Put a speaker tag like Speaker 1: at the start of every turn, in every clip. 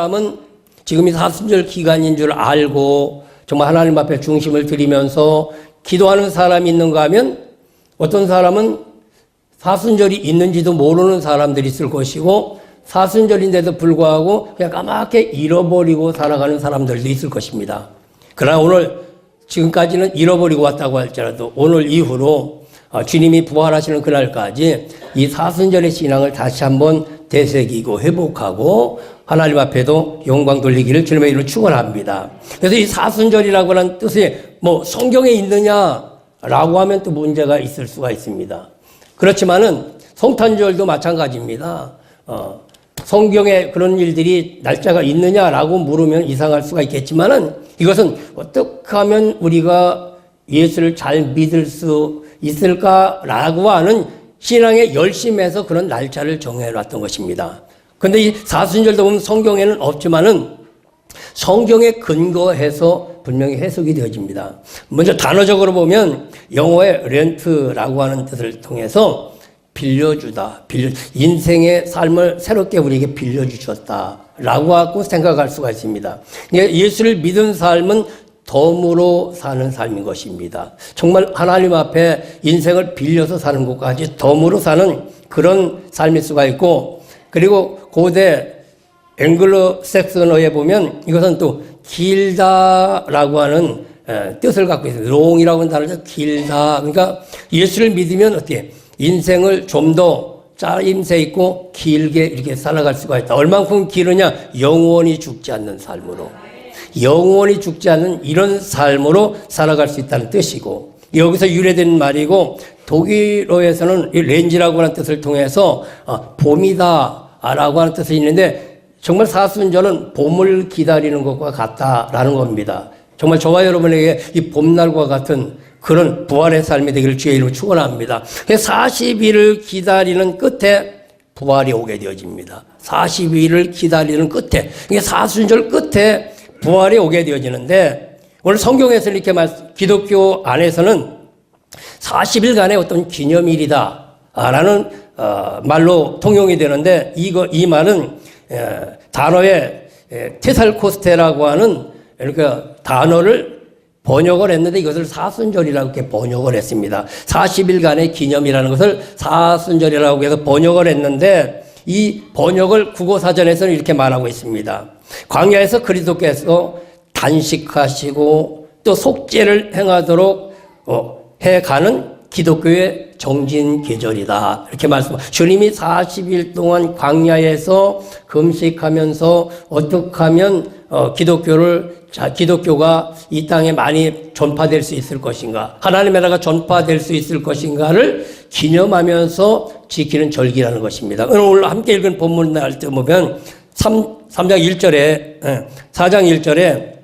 Speaker 1: 사람은 지금 이 사순절 기간인 줄 알고 정말 하나님 앞에 중심을 들이면서 기도하는 사람이 있는가 하면 어떤 사람은 사순절이 있는지도 모르는 사람들이 있을 것이고 사순절인데도 불구하고 그냥 까맣게 잃어버리고 살아가는 사람들도 있을 것입니다. 그러나 오늘 지금까지는 잃어버리고 왔다고 할지라도 오늘 이후로 주님이 부활하시는 그날까지 이 사순절의 신앙을 다시 한번 되새기고 회복하고 하나님 앞에도 영광 돌리기를 주님의 이름으로 축원합니다. 그래서 이 사순절이라고 하는 뜻이 뭐 성경에 있느냐라고 하면 또 문제가 있을 수가 있습니다. 그렇지만은 성탄절도 마찬가지입니다. 성경에 그런 일들이 날짜가 있느냐라고 물으면 이상할 수가 있겠지만은 이것은 어떻게 하면 우리가 예수를 잘 믿을 수 있을까라고 하는 신앙의 열심에서 그런 날짜를 정해놨던 것입니다. 그런데 이 사순절도 보면 성경에는 없지만은 성경에 근거해서 분명히 해석이 되어집니다. 먼저 단어적으로 보면 영어의 렌트라고 하는 뜻을 통해서 빌려주다, 인생의 삶을 새롭게 우리에게 빌려주셨다라고 하고 생각할 수가 있습니다. 예수를 믿은 삶은 덤으로 사는 삶인 것입니다. 정말 하나님 앞에 인생을 빌려서 사는 것까지 덤으로 사는 그런 삶일 수가 있고, 그리고 고대 앵글로색슨어에 보면 이것은 또 길다라고 하는 뜻을 갖고 있습니다. 롱이라고 하는 단어죠. 길다. 그러니까 예수를 믿으면 어떻게 인생을 좀 더 짜임새 있고 길게 이렇게 살아갈 수가 있다. 얼만큼 길으냐? 영원히 죽지 않는 삶으로. 영원히 죽지 않는 이런 삶으로 살아갈 수 있다는 뜻이고, 여기서 유래된 말이고, 독일어에서는 이 렌지라고 하는 뜻을 통해서 봄이다라고 하는 뜻이 있는데, 정말 사순절은 봄을 기다리는 것과 같다라는 겁니다. 정말 저와 여러분에게 이 봄날과 같은 그런 부활의 삶이 되기를 주의 이름으로 축원합니다. 40일을 기다리는 끝에 부활이 오게 되어집니다. 40일을 기다리는 끝에, 이게 사순절 끝에 부활이 오게 되어지는데, 오늘 성경에서 이렇게 기독교 안에서는 40일간의 어떤 기념일이다라는 말로 통용이 되는데, 이 말은 단어에 테살코스테라고 하는 그러니까 단어를 번역을 했는데 이것을 사순절이라고 이렇게 번역을 했습니다. 40일간의 기념이라는 것을 사순절이라고 해서 번역을 했는데, 이 번역을 국어사전에서는 이렇게 말하고 있습니다. 광야에서 그리스도께서 단식하시고 또 속죄를 행하도록 해가는 기독교의 정진 계절이다. 이렇게 말씀합니다. 주님이 40일 동안 광야에서 금식하면서 어떻게 하면 기독교가 이 땅에 많이 전파될 수 있을 것인가, 하나님의 나라가 전파될 수 있을 것인가를 기념하면서 지키는 절기라는 것입니다. 오늘 함께 읽은 본문 날 때 보면 4장 1절에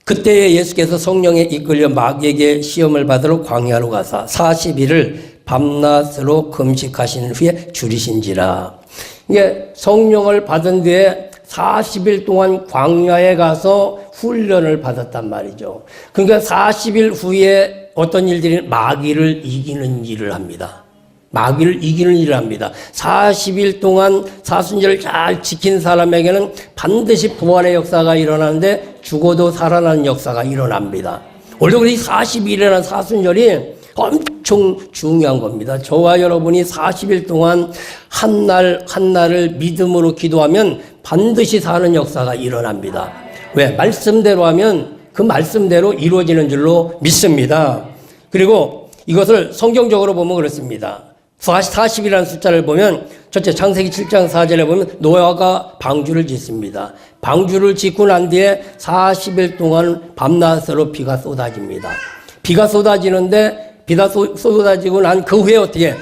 Speaker 1: 그때에 예수께서 성령에 이끌려 마귀에게 시험을 받으러 광야로 가사 40일을 밤낮으로 금식하신 후에 줄이신지라. 이게 성령을 받은 뒤에 40일 동안 광야에 가서 훈련을 받았단 말이죠. 그러니까 40일 후에 어떤 일들이 마귀를 이기는 일을 합니다. 마귀를 이기는 일을 합니다. 40일 동안 사순절을 잘 지킨 사람에게는 반드시 부활의 역사가 일어나는데 죽어도 살아나는 역사가 일어납니다. 오늘도 이 40일이라는 사순절이 엄청 중요한 겁니다. 저와 여러분이 40일 동안 한 날 한날을 믿음으로 기도하면 반드시 사는 역사가 일어납니다. 왜? 말씀대로 하면 그 말씀대로 이루어지는 줄로 믿습니다. 그리고 이것을 성경적으로 보면 그렇습니다. 40이라는 숫자를 보면 첫째 창세기 7장 4절에 보면 노아가 방주를 짓습니다. 방주를 짓고 난 뒤에 40일 동안 밤낮으로 비가 쏟아집니다. 비가 쏟아지는데 비가 쏟아지고 난 그 후에 어떻게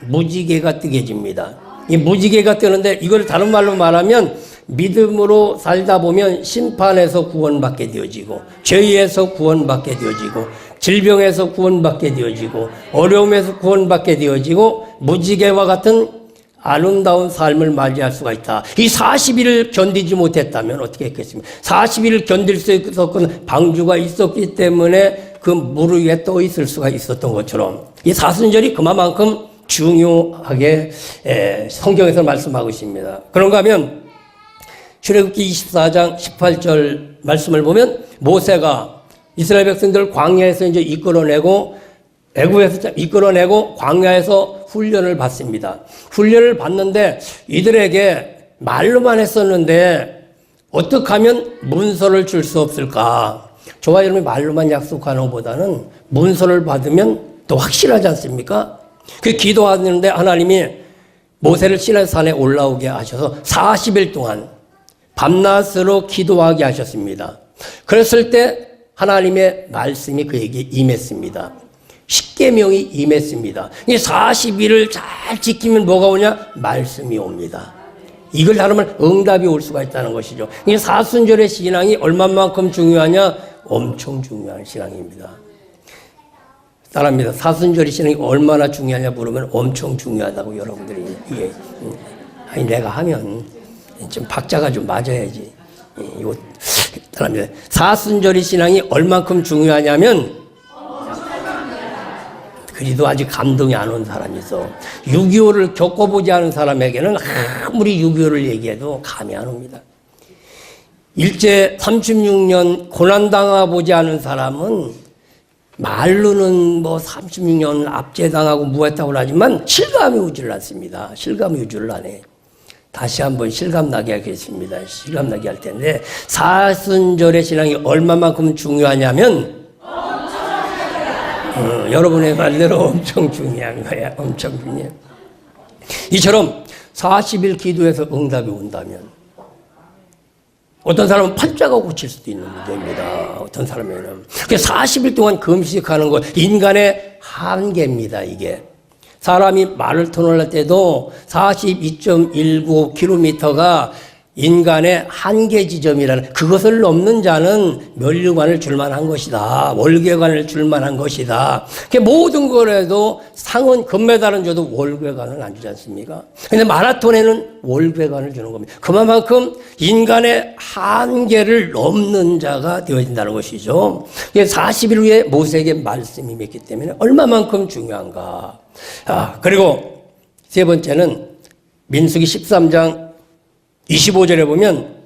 Speaker 1: 무지개가 뜨게 집니다. 이 무지개가 뜨는데 이걸 다른 말로 말하면 믿음으로 살다 보면 심판에서 구원받게 되어지고 죄에서 구원받게 되어지고 질병에서 구원받게 되어지고 어려움에서 구원받게 되어지고 무지개와 같은 아름다운 삶을 맞이할 수가 있다. 이 40일을 견디지 못했다면 어떻게 했겠습니까? 40일을 견딜 수 있었건 방주가 있었기 때문에 그 물 위에 떠 있을 수가 있었던 것처럼 이 사순절이 그만큼 중요하게 성경에서 말씀하고 있습니다. 그런가 하면 출애굽기 24장 18절 말씀을 보면 모세가 이스라엘 백성들 광야에서 이제 이끌어내고 애굽에서 이끌어내고 광야에서 훈련을 받습니다. 훈련을 받는데 이들에게 말로만 했었는데 어떻게 하면 문서를 줄 수 없을까? 저와 여러분이 말로만 약속하는 것보다는 문서를 받으면 더 확실하지 않습니까? 그 기도하는데 하나님이 모세를 시내산에 올라오게 하셔서 40일 동안 밤낮으로 기도하게 하셨습니다. 그랬을 때 하나님의 말씀이 그에게 임했습니다. 십계명이 임했습니다. 40일을 잘 지키면 뭐가 오냐? 말씀이 옵니다. 이걸 잘하면 응답이 올 수가 있다는 것이죠. 이 사순절의 신앙이 얼마만큼 중요하냐? 엄청 중요한 신앙입니다. 따라합니다. 사순절의 신앙이 얼마나 중요하냐 물으면 엄청 중요하다고 여러분들이 아니 내가 하면 좀 박자가 좀 맞아야지. 이거 따라합니다. 사순절의 신앙이 얼만큼 중요하냐면 그래도 아직 감동이 안 온 사람이 있어. 6.25를 겪어보지 않은 사람에게는 아무리 6.25를 얘기해도 감이 안 옵니다. 일제 36년 고난당해보지 않은 사람은 말로는 뭐 36년 압제당하고 무했다고 하지만 실감이 오지를 않습니다. 실감이 오지를 안 해. 다시 한번 실감나게 하겠습니다. 실감나게 할 텐데 사순절의 신앙이 얼마만큼 중요하냐면 여러분의 말대로 엄청 중요한 거야. 엄청 중요해. 이처럼 40일 기도해서 응답이 온다면 어떤 사람은 팔자가 고칠 수도 있는 문제입니다. 어떤 사람에는 40일 동안 금식하는 것 인간의 한계입니다. 이게 사람이 말을 터널할 때도 42.19km가 인간의 한계 지점이라는 그것을 넘는 자는 면류관을 줄만한 것이다. 월계관을 줄만한 것이다. 모든 거라도 상은 금메달은 줘도 월계관은 안 주지 않습니까? 근데 마라톤에는 월계관을 주는 겁니다. 그만큼 인간의 한계를 넘는 자가 되어진다는 것이죠. 40일 후에 모세에게 말씀이 맺기 때문에 얼마만큼 중요한가. 그리고 세 번째는 민수기 13장 25절에 보면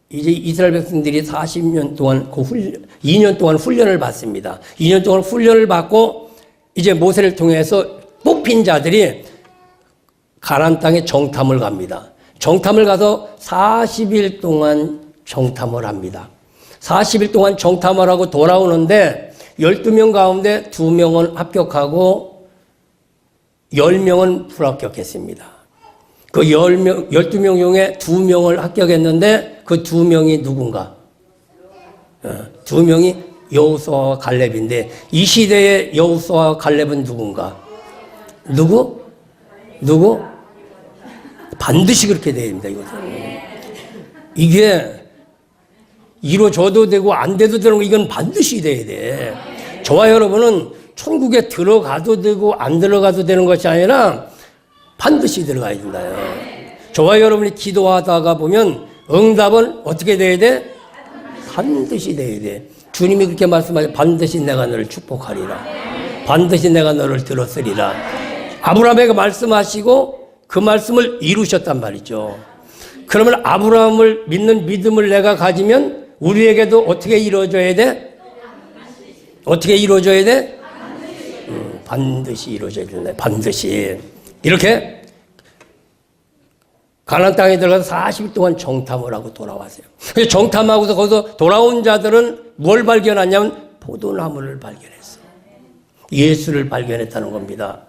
Speaker 1: 이제 이스라엘 백성들이 40년 동안 2년 동안 훈련을 받습니다. 2년 동안 훈련을 받고 이제 모세를 통해서 뽑힌 자들이 가나안 땅에 정탐을 갑니다. 정탐을 가서 40일 동안 정탐을 합니다. 40일 동안 정탐을 하고 돌아오는데 12명 가운데 2명은 합격하고 10명은 불합격했습니다. 그 12명 중에 2명을 합격했는데 그 2명이 누군가? 2명이 여호수아와 갈렙인데 이 시대의 여호수아와 갈렙은 누군가? 누구? 반드시 그렇게 돼야 됩니다. 이것은. 이게 이루어져도 되고 안 돼도 되는 거 이건 반드시 돼야 돼. 저와 여러분은 천국에 들어가도 되고 안 들어가도 되는 것이 아니라 반드시 들어가야 된다요. 저와 여러분이 기도하다가 보면 응답은 어떻게 돼야 돼? 반드시 돼야 돼. 주님이 그렇게 말씀하셔. 반드시 내가 너를 축복하리라. 반드시 내가 너를 들었으리라. 아브라함에게 말씀하시고 그 말씀을 이루셨단 말이죠. 그러면 아브라함을 믿는 믿음을 내가 가지면 우리에게도 어떻게 이루어져야 돼? 어떻게 이루어져야 돼? 반드시 이루어져야 된다. 반드시. 이렇게 가나안 땅에 들어가서 40일 동안 정탐을 하고 돌아왔어요. 정탐하고서 거기서 돌아온 자들은 뭘 발견하냐면 포도나무를 발견했어요. 예수를 발견했다는 겁니다.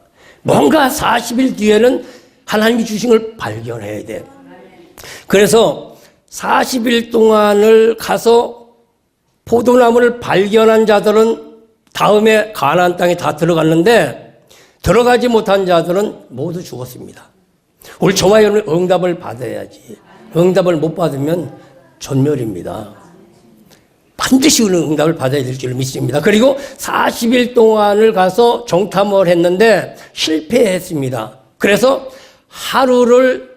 Speaker 1: 뭔가 40일 뒤에는 하나님이 주신 걸 발견해야 돼. 그래서 40일 동안을 가서 포도나무를 발견한 자들은 다음에 가나안 땅에 다 들어갔는데 들어가지 못한 자들은 모두 죽었습니다. 우리 저와 여러분 응답을 받아야지. 응답을 못 받으면 전멸입니다. 반드시 응답을 받아야 될 줄 믿습니다. 그리고 40일 동안을 가서 정탐을 했는데 실패했습니다. 그래서 하루를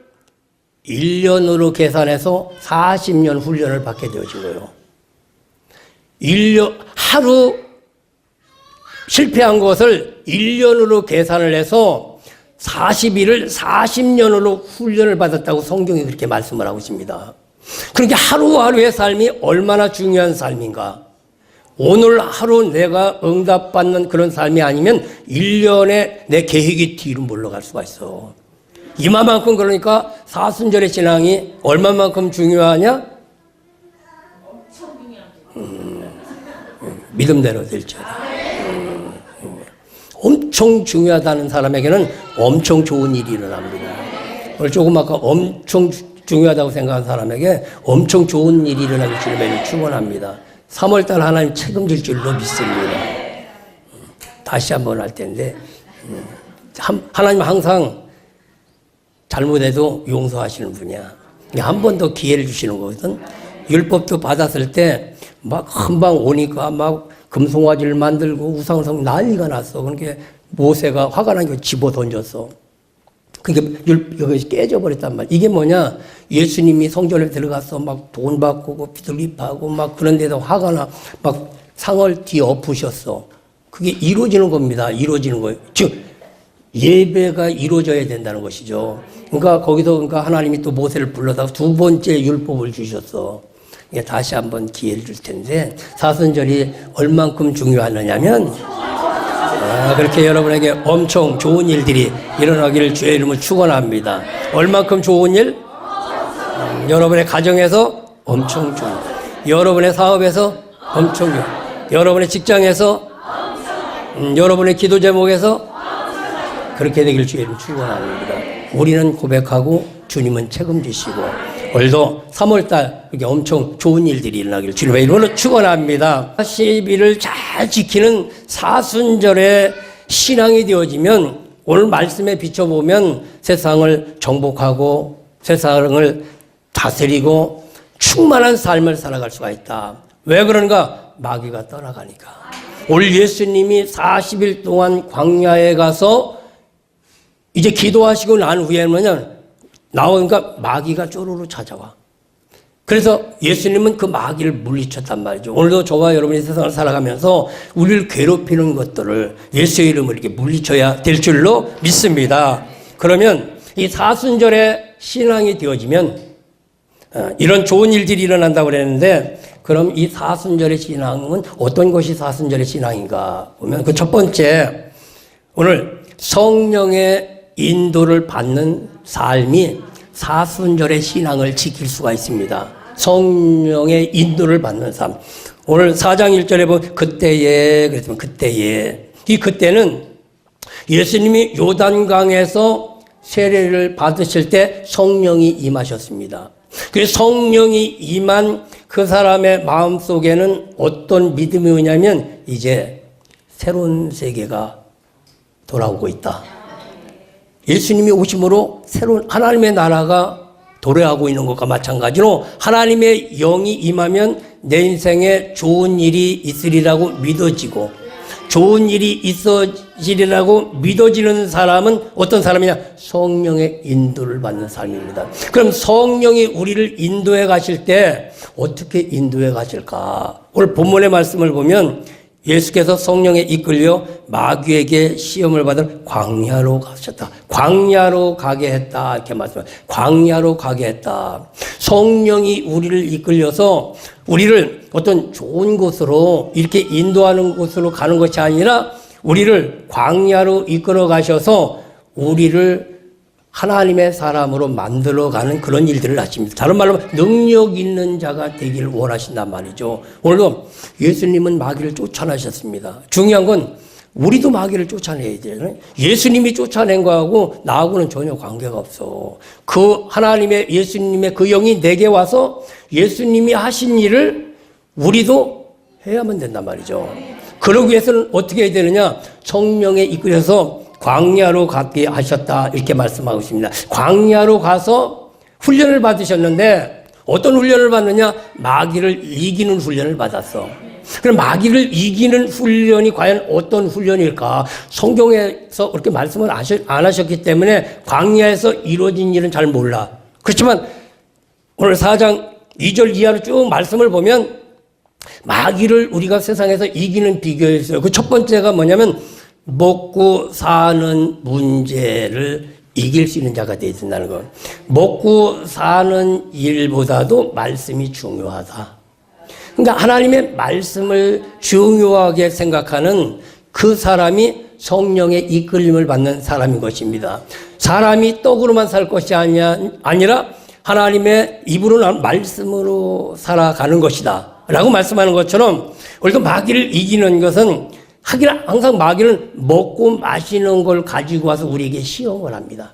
Speaker 1: 1년으로 계산해서 40년 훈련을 받게 되어진 거예요. 하루 실패한 것을 1년으로 계산을 해서 40일을 40년으로 훈련을 받았다고 성경이 그렇게 말씀을 하고 있습니다. 그러니까 하루하루의 삶이 얼마나 중요한 삶인가. 오늘 하루 내가 응답받는 그런 삶이 아니면 1년에 내 계획이 뒤로 물러갈 수가 있어. 이만큼 그러니까 사순절의 신앙이 얼마만큼 중요하냐? 믿음대로 될지어다. 엄청 중요하다는 사람에게는 엄청 좋은 일이 일어납니다. 오늘 조금 아까 엄청 중요하다고 생각한 사람에게 엄청 좋은 일이 일어나길 주님을 축원합니다. 3월달 하나님 책임질 줄로 믿습니다. 다시 한번 할 텐데 하나님 항상 잘못해도 용서하시는 분이야. 한 번 더 기회를 주시는 거거든. 율법도 받았을 때 막 금방 오니까 막 금송아지를 만들고 우상을 섬기고 난리가 났어. 그러니까 모세가 화가 나니까 집어 던졌어. 그게 여기 깨져버렸단 말이야. 이게 뭐냐? 예수님이 성전에 들어가서 막 돈 바꾸고 비둘기파고 막 그런 데서 화가 나. 막 상을 뒤엎으셨어. 그게 이루어지는 겁니다. 이루어지는 거예요. 즉, 예배가 이루어져야 된다는 것이죠. 그러니까 거기서 그러니까 하나님이 또 모세를 불러서 두 번째 율법을 주셨어. 다시 한번 기회를 줄 텐데 사순절이 얼만큼 중요하느냐면 그렇게 여러분에게 엄청 좋은 일들이 일어나기를 주의 이름으로 축원합니다. 얼만큼 좋은 일? 여러분의 가정에서 엄청 좋은 일. 여러분의 사업에서 엄청 좋은 일. 여러분의 직장에서 여러분의 기도 제목에서 그렇게 되기를 주의 이름으로 축원합니다. 우리는 고백하고 주님은 책임지시고 오늘도 3월달 이렇게 엄청 좋은 일들이 일어나기를 주님의 이름으로 축원합니다. 40일을 잘 지키는 사순절의 신앙이 되어지면 오늘 말씀에 비춰보면 세상을 정복하고 세상을 다스리고 충만한 삶을 살아갈 수가 있다. 왜 그런가? 마귀가 떠나가니까. 오늘 예수님이 40일 동안 광야에 가서 이제 기도하시고 난 후에는 나오니까 마귀가 쪼르르 찾아와. 그래서 예수님은 그 마귀를 물리쳤단 말이죠. 오늘도 저와 여러분이 세상을 살아가면서 우리를 괴롭히는 것들을 예수의 이름으로 이렇게 물리쳐야 될 줄로 믿습니다. 그러면 이 사순절의 신앙이 되어지면 이런 좋은 일들이 일어난다고 그랬는데 그럼 이 사순절의 신앙은 어떤 것이 사순절의 신앙인가 보면 그 첫 번째 오늘 성령의 인도를 받는 삶이 사순절의 신앙을 지킬 수가 있습니다. 성령의 인도를 받는 삶. 오늘 4장 1절에 보면 그때에 그랬으면 그때에 이 그때는 예수님이 요단강에서 세례를 받으실 때 성령이 임하셨습니다. 그 성령이 임한 그 사람의 마음속에는 어떤 믿음이 오냐면 이제 새로운 세계가 돌아오고 있다. 예수님이 오심으로 새로운 하나님의 나라가 도래하고 있는 것과 마찬가지로 하나님의 영이 임하면 내 인생에 좋은 일이 있으리라고 믿어지고 좋은 일이 있어지리라고 믿어지는 사람은 어떤 사람이냐? 성령의 인도를 받는 삶입니다. 그럼 성령이 우리를 인도해 가실 때 어떻게 인도해 가실까? 오늘 본문의 말씀을 보면 예수께서 성령에 이끌려 마귀에게 시험을 받을 광야로 가셨다. 광야로 가게 했다. 이렇게 말씀합니다. 광야로 가게 했다. 성령이 우리를 이끌려서 우리를 어떤 좋은 곳으로 이렇게 인도하는 곳으로 가는 것이 아니라 우리를 광야로 이끌어 가셔서 우리를 하나님의 사람으로 만들어가는 그런 일들을 하십니다. 다른 말로 능력 있는 자가 되기를 원하신단 말이죠. 오늘도 예수님은 마귀를 쫓아내셨습니다. 중요한 건 우리도 마귀를 쫓아내야 돼요. 예수님이 쫓아낸 거하고 나하고는 전혀 관계가 없어. 그 하나님의 예수님의 그 영이 내게 와서 예수님이 하신 일을 우리도 해야만 된단 말이죠. 그러기 위해서는 어떻게 해야 되느냐? 성령에 이끌려서 광야로 가게 하셨다 이렇게 말씀하고 있습니다. 광야로 가서 훈련을 받으셨는데 어떤 훈련을 받느냐? 마귀를 이기는 훈련을 받았어. 그럼 마귀를 이기는 훈련이 과연 어떤 훈련일까? 성경에서 그렇게 말씀을 안 하셨기 때문에 광야에서 이루어진 일은 잘 몰라. 그렇지만 오늘 4장 2절 이하로 쭉 말씀을 보면 마귀를 우리가 세상에서 이기는 비결이 있어요. 그 첫 번째가 뭐냐면 먹고 사는 문제를 이길 수 있는 자가 되어야 된다는 것. 먹고 사는 일보다도 말씀이 중요하다. 그러니까 하나님의 말씀을 중요하게 생각하는 그 사람이 성령의 이끌림을 받는 사람인 것입니다. 사람이 떡으로만 살 것이 아니라 하나님의 입으로 나온 말씀으로 살아가는 것이다 라고 말씀하는 것처럼 우리도 마귀를 이기는 것은 항상 마귀는 먹고 마시는 걸 가지고 와서 우리에게 시험을 합니다.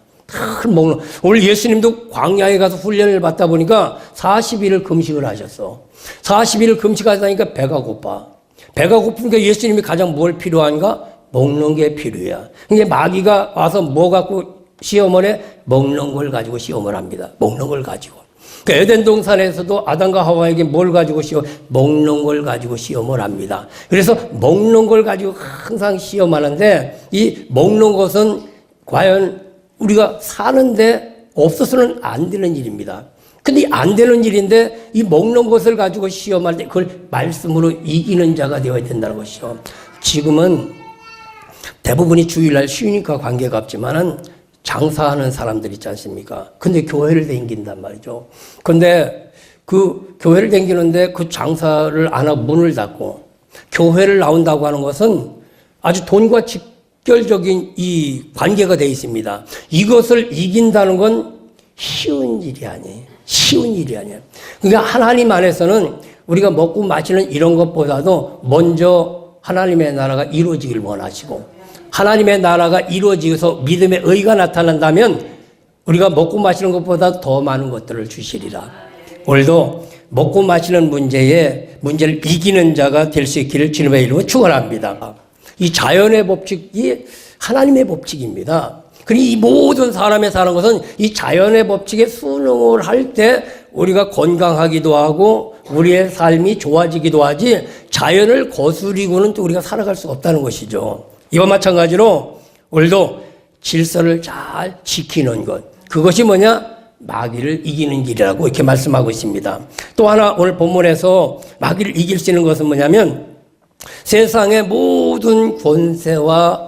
Speaker 1: 오늘 예수님도 광야에 가서 훈련을 받다 보니까 40일을 금식을 하셨어. 40일을 금식하다니까 배가 고파. 배가 고프니까 예수님이 가장 뭘 필요한가? 먹는 게 필요해요. 그러니까 마귀가 와서 뭐 갖고 시험을 해? 먹는 걸 가지고 시험을 합니다. 먹는 걸 가지고. 그러니까 에덴 동산에서도 아담과 하와에게 뭘 가지고 먹는 걸 가지고 시험을 합니다. 그래서 먹는 걸 가지고 항상 시험하는데 이 먹는 것은 과연 우리가 사는데 없어서는 안 되는 일입니다. 근데 안 되는 일인데 이 먹는 것을 가지고 시험할 때 그걸 말씀으로 이기는 자가 되어야 된다는 것이죠. 지금은 대부분이 주일날 쉬니까 관계가 없지만은 장사하는 사람들 있지 않습니까? 근데 교회를 댕긴단 말이죠. 근데 그 교회를 댕기는데 그 장사를 안 하고 문을 닫고 교회를 나온다고 하는 것은 아주 돈과 직결적인 이 관계가 되어 있습니다. 이것을 이긴다는 건 쉬운 일이 아니에요. 쉬운 일이 아니에요. 그러니까 하나님 안에서는 우리가 먹고 마시는 이런 것보다도 먼저 하나님의 나라가 이루어지길 원하시고 하나님의 나라가 이루어지어서 믿음의 의가 나타난다면 우리가 먹고 마시는 것보다 더 많은 것들을 주시리라. 오늘도 먹고 마시는 문제를 이기는 자가 될 수 있기를 주님의 이름으로 축원합니다. 이 자연의 법칙이 하나님의 법칙입니다. 그리고 이 모든 사람의 사는 것은 이 자연의 법칙에 순응을 할 때 우리가 건강하기도 하고 우리의 삶이 좋아지기도 하지 자연을 거스리고는 또 우리가 살아갈 수 없다는 것이죠. 이와 마찬가지로 오늘도 질서를 잘 지키는 것. 그것이 뭐냐? 마귀를 이기는 길이라고 이렇게 말씀하고 있습니다. 또 하나 오늘 본문에서 마귀를 이길 수 있는 것은 뭐냐면 세상의 모든 권세와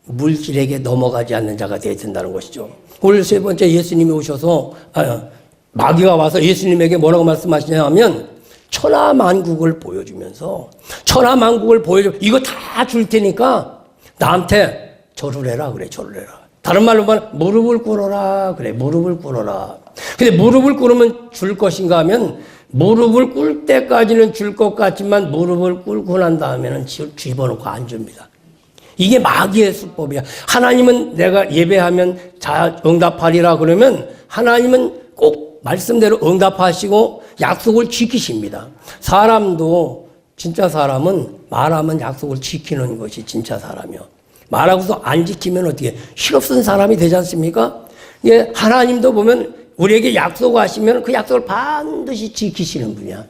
Speaker 1: 물질에게 넘어가지 않는 자가 되어야 된다는 것이죠. 오늘 세 번째 예수님이 오셔서 마귀가 와서 예수님에게 뭐라고 말씀하시냐 하면 천하만국을 보여주면서 이거 다 줄 테니까 나한테 절을 해라 그래. 절을 해라. 다른 말로 말하면 무릎을 꿇어라 그래. 무릎을 꿇어라. 근데 무릎을 꿇으면 줄 것인가 하면 무릎을 꿇을 때까지는 줄 것 같지만 무릎을 꿇고 난 다음에는 집어넣고 안 줍니다. 이게 마귀의 수법이야. 하나님은 내가 예배하면 응답하리라 그러면 하나님은 꼭 말씀대로 응답하시고 약속을 지키십니다. 진짜 사람은 말하면 약속을 지키는 것이 진짜 사람이요. 말하고서 안 지키면 어떻게 실없는 사람이 되지 않습니까? 예, 하나님도 보면 우리에게 약속하시면 그 약속을 반드시 지키시는 분이야.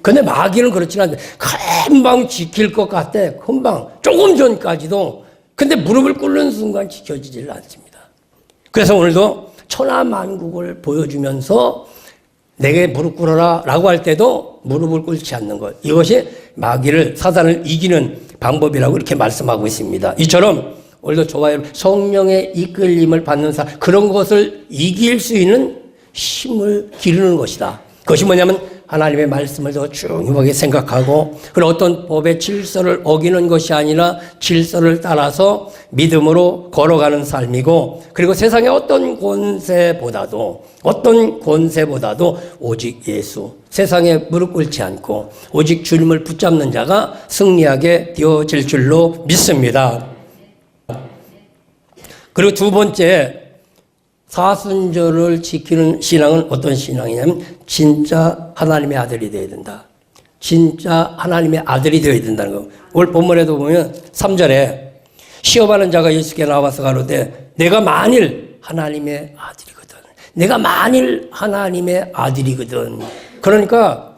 Speaker 1: 근데 마귀는 그렇지는 않은데 금방 지킬 것 같아. 금방 조금 전까지도. 근데 무릎을 꿇는 순간 지켜지질 않습니다. 그래서 오늘도 천하만국을 보여주면서 내게 무릎 꿇어라 라고 할 때도 무릎을 꿇지 않는 것. 이것이 마귀를 사단을 이기는 방법이라고 이렇게 말씀하고 있습니다. 이처럼 오늘도 좋아요. 성령의 이끌림을 받는 그런 것을 이길 수 있는 힘을 기르는 것이다. 그것이 뭐냐면 하나님의 말씀을 더 중요하게 생각하고 그런 어떤 법의 질서를 어기는 것이 아니라 질서를 따라서 믿음으로 걸어가는 삶이고 그리고 세상의 어떤 권세보다도 오직 예수 세상에 무릎 꿇지 않고 오직 주님을 붙잡는 자가 승리하게 되어질 줄로 믿습니다. 그리고 두 번째 사순절을 지키는 신앙은 어떤 신앙이냐면 진짜 하나님의 아들이 되어야 된다. 진짜 하나님의 아들이 되어야 된다는 거. 오늘 본문에도 보면 3절에 시험하는 자가 예수께 나와서 가로되 내가 만일 하나님의 아들이거든. 그러니까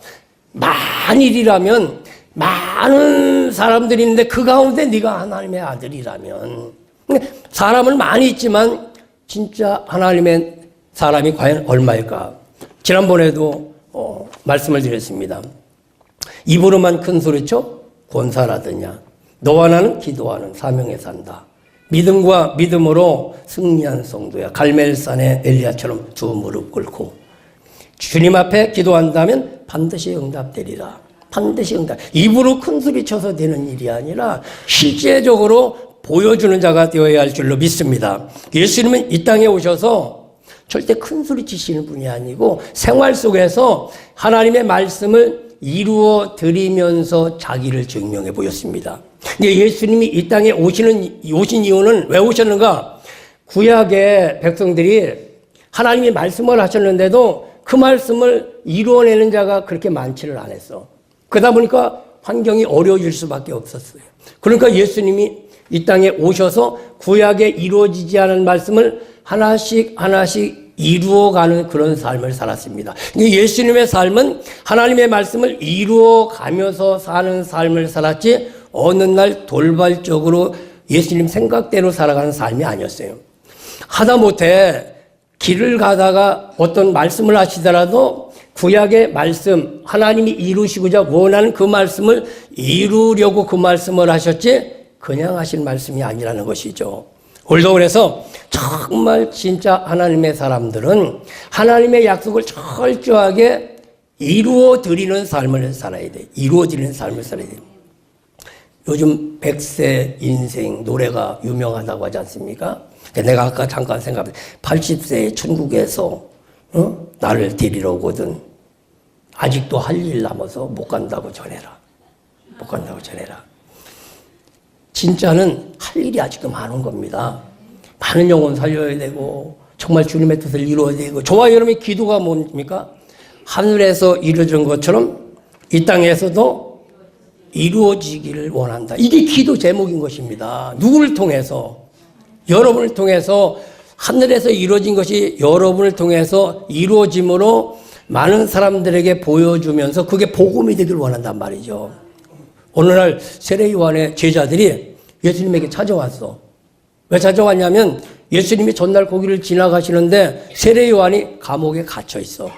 Speaker 1: 만일이라면 많은 사람들이 있는데 그 가운데 네가 하나님의 아들이라면 사람은 많이 있지만 진짜 하나님의 사람이 과연 얼마일까? 지난번에도 말씀을 드렸습니다. 입으로만 큰 소리쳐 권사라더냐. 너와 나는 기도하는 사명에 산다. 믿음과 믿음으로 승리한 성도야. 갈멜산의 엘리야처럼 두 무릎 꿇고 주님 앞에 기도한다면 반드시 응답되리라. 반드시 응답. 입으로 큰 소리 쳐서 되는 일이 아니라 실제적으로 보여주는 자가 되어야 할 줄로 믿습니다. 예수님은 이 땅에 오셔서 절대 큰 소리 치시는 분이 아니고 생활 속에서 하나님의 말씀을 이루어 드리면서 자기를 증명해 보였습니다. 근데 예수님이 이 땅에 오신 이유는 왜 오셨는가? 구약의 백성들이 하나님이 말씀을 하셨는데도 그 말씀을 이루어내는 자가 그렇게 많지를 않았어. 그러다 보니까 환경이 어려워질 수밖에 없었어요. 그러니까 예수님이 이 땅에 오셔서 구약에 이루어지지 않은 말씀을 하나씩 이루어가는 그런 삶을 살았습니다. 예수님의 삶은 하나님의 말씀을 이루어가면서 사는 삶을 살았지 어느 날 돌발적으로 예수님 생각대로 살아가는 삶이 아니었어요. 하다못해 길을 가다가 어떤 말씀을 하시더라도 구약의 말씀, 하나님이 이루시고자 원하는 그 말씀을 이루려고 그 말씀을 하셨지 그냥 하신 말씀이 아니라는 것이죠. 오늘도 그래서 정말 진짜 하나님의 사람들은 하나님의 약속을 철저하게 이루어드리는 삶을 살아야 돼. 이루어드리는 삶을 살아야 돼. 요즘 100세 인생 노래가 유명하다고 하지 않습니까? 내가 아까 잠깐 생각해 80세의 천국에서 나를 데리러 오거든. 아직도 할 일 남아서 못 간다고 전해라. 못 간다고 전해라. 진짜는 할 일이 아직도 많은 겁니다. 많은 영혼 살려야 되고 정말 주님의 뜻을 이루어야 되고 저와 여러분의 기도가 뭡니까? 하늘에서 이루어진 것처럼 이 땅에서도 이루어지기를 원한다. 이게 기도 제목인 것입니다. 누구를 통해서? 여러분을 통해서 하늘에서 이루어진 것이 여러분을 통해서 이루어짐으로 많은 사람들에게 보여주면서 그게 복음이 되기를 원한단 말이죠. 어느 날 세례 요한의 제자들이 예수님에게 찾아왔어. 왜 찾아왔냐면 예수님이 전날 거기를 지나가시는데 세례 요한이 감옥에 갇혀 있어.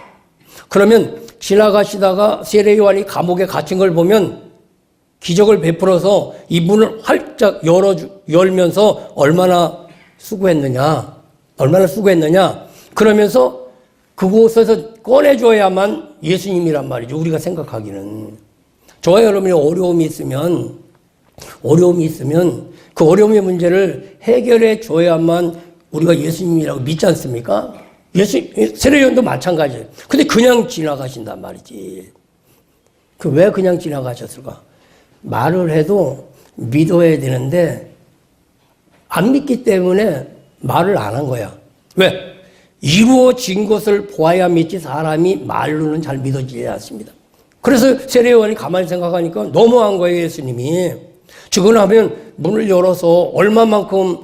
Speaker 1: 그러면 지나가시다가 세례 요한이 감옥에 갇힌 걸 보면 기적을 베풀어서 이 문을 활짝 열면서 얼마나 수고했느냐. 그러면서 그곳에서 꺼내줘야만 예수님이란 말이죠. 우리가 생각하기는. 저와 여러분이 어려움이 있으면 그 어려움의 문제를 해결해 줘야만 우리가 예수님이라고 믿지 않습니까? 세례요한도 마찬가지예요. 근데 그냥 지나가신단 말이지. 왜 그냥 지나가셨을까? 말을 해도 믿어야 되는데 안 믿기 때문에 말을 안 한 거야. 왜? 이루어진 것을 보아야 믿지 사람이 말로는 잘 믿어지지 않습니다. 그래서 세례 요한이 가만히 생각하니까 너무한 거예요. 예수님이 죽어나면 문을 열어서 얼마만큼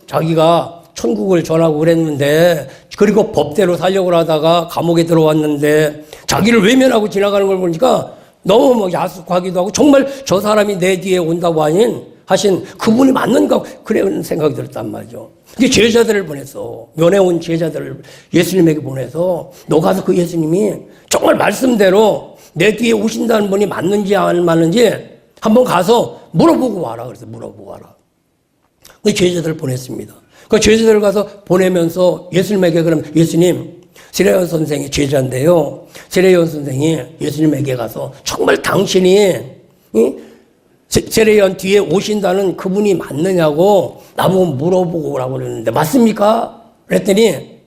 Speaker 1: 자기가 천국을 전하고 그랬는데 그리고 법대로 살려고 하다가 감옥에 들어왔는데 자기를 외면하고 지나가는 걸 보니까 너무 야속하기도 하고 정말 저 사람이 내 뒤에 온다고 하신 그분이 맞는가 그런 생각이 들었단 말이죠. 이게 제자들을 보내서 면회 온 제자들을 예수님에게 보내서 너 가서 그 예수님이 정말 말씀대로 내 뒤에 오신다는 분이 맞는지 안 맞는지 한번 가서 물어보고 와라. 그래서 물어보고 와라. 그 제자들을 보냈습니다. 그 제자들을 가서 보내면서 예수님에게 그럼 예수님 세례요한 선생이 제자인데요. 세례요한 선생이 예수님에게 가서 정말 당신이 세례요한 뒤에 오신다는 그분이 맞느냐고 나보고 물어보고 오라고 그랬는데 맞습니까? 그랬더니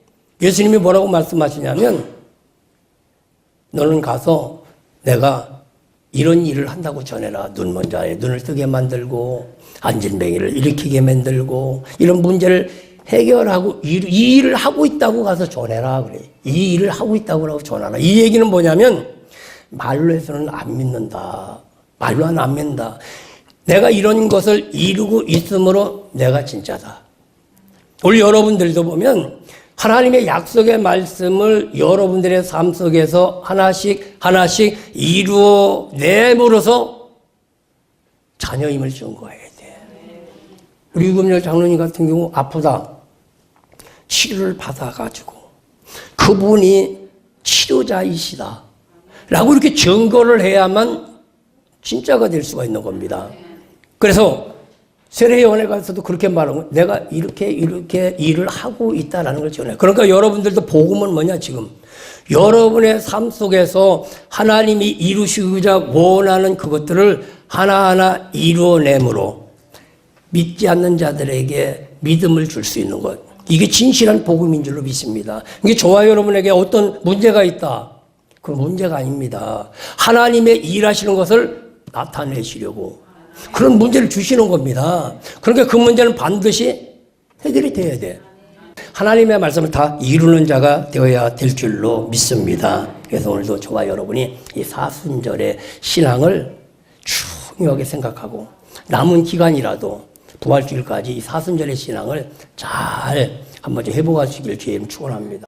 Speaker 1: 예수님이 뭐라고 말씀하시냐면 너는 가서 내가 이런 일을 한다고 전해라. 눈먼 자의 눈을 뜨게 만들고 앉은 뱅이를 일으키게 만들고 이런 문제를 해결하고 이 일을 하고 있다고 가서 전해라. 그래. 이 일을 하고 있다고 전하라. 이 얘기는 뭐냐면 말로 해서는 안 믿는다. 말로는 안 믿는다. 내가 이런 것을 이루고 있으므로 내가 진짜다. 우리 여러분들도 보면 하나님의 약속의 말씀을 여러분들의 삶 속에서 하나씩 이루어내므로서 자녀임을 증거해야 돼. 우리 유금열 장로님 같은 경우 아프다. 치료를 받아가지고 그분이 치료자이시다. 라고 이렇게 증거를 해야만 진짜가 될 수가 있는 겁니다. 그래서 세례요한에 가서도 그렇게 말하고 내가 이렇게 일을 하고 있다라는 걸 전해요. 그러니까 여러분들도 복음은 뭐냐 지금. 여러분의 삶 속에서 하나님이 이루시고자 원하는 그것들을 하나하나 이루어내므로 믿지 않는 자들에게 믿음을 줄 수 있는 것. 이게 진실한 복음인 줄로 믿습니다. 이게 저와 여러분에게 어떤 문제가 있다. 그건 문제가 아닙니다. 하나님의 일하시는 것을 나타내시려고 그런 문제를 주시는 겁니다. 그러니까 그 문제는 반드시 해결이 돼야 돼. 하나님의 말씀을 다 이루는 자가 되어야 될 줄로 믿습니다. 그래서 오늘도 저와 여러분이 이 사순절의 신앙을 중요하게 생각하고 남은 기간이라도 부활주일까지 이 사순절의 신앙을 잘 한번 좀 회복하시길 주님 축원합니다.